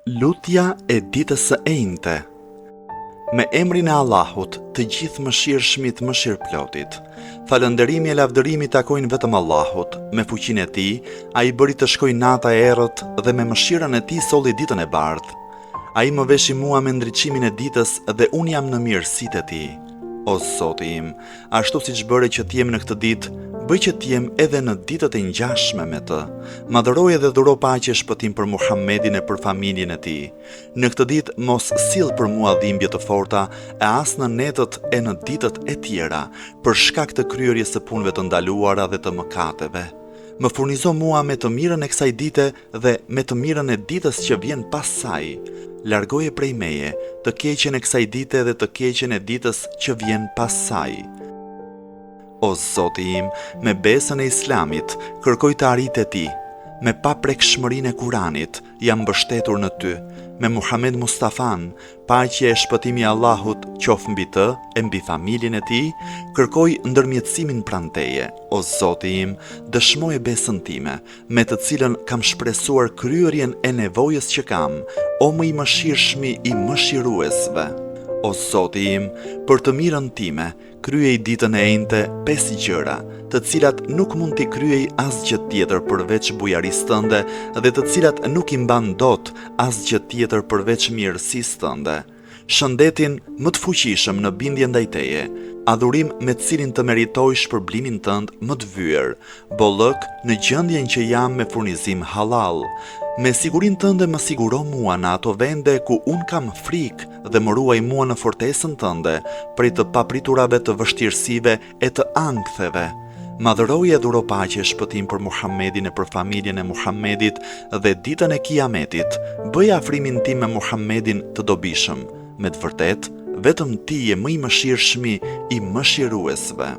Lutja e ditës së enjte. Me emrin e Allahut, të gjithë mëshirshmit mëshirëplotit. Falënderimi e lavdërimi takojnë vetëm Allahut. Me fuqinë e Tij, Ai bëri të shkojë nata e errët dhe me mëshirën e Tij solli ditën e bardhë. Ai më veshi mua me ndriçimin e ditës dhe unë jam në mirësitë e Tij. O Zoti im, ashtu siç bëre që t'jem në këtë ditë, bëj që t'jem edhe në ditët e ngjashme me të. Madhëroj dhe dhuro paqe e shpëtim për Muhammedin e për familjen e tij. Në këtë ditë mos sill për mua dhimbje të forta, e as në netët e në ditët e tjera, për shkak të kryerjes së punëve të ndaluara dhe të mëkateve. Më furnizo mua me të mirën e kësaj dite dhe me të mirën e ditës që vjen pas saj. Largoje prej meje të keqen e kësaj dite dhe të keqen e ditës që vjen pas saj. O Zoti im, me besën e Islamit, kërkoj të arrit e Ti. Me paprekshmërinë e Kuranit, jam mbështetur në Ty. Me Muhammed Mustafan, paqja e shpëtimi i Allahut qoftë mbi të e mbi familjen e tij, kërkoj ndërmjetësimin pranë Teje. O Zoti im, dëshmoje besën time, me të cilën kam shpresuar kryerjen e nevojës që kam, o më i mëshirshmi i mëshiruesve. O Zoti im, për të mirën time, kryej ditën e enjte 5 gjëra, të cilat nuk mund t'i kryej asgjë tjetër përveç bujarisë tënde dhe të cilat nuk i mban dot asgjë tjetër përveç mirësisë tënde. Shëndetin më të fuqishëm në bindje ndaj Teje, adhurim me cilin të meritoj shpërblimin tënd më të vyer, bollëk në gjendjen që jam me furnizim halal. Me sigurinë tënde më siguro mua në ato vende ku unë kam frikë dhe më ruaj mua në fortesën tënde prej të papriturave të vështirësive e të anktheve. Madhëroj e dhuro paqe e shpëtim për Muhammedin e për familjen e Muhammedit dhe ditën e Kiametit, bëj afrimin tim me Muhammedin të dobishëm. Me të vërtet, vetëm Ti je më i mëshirshmi i mëshiruesve.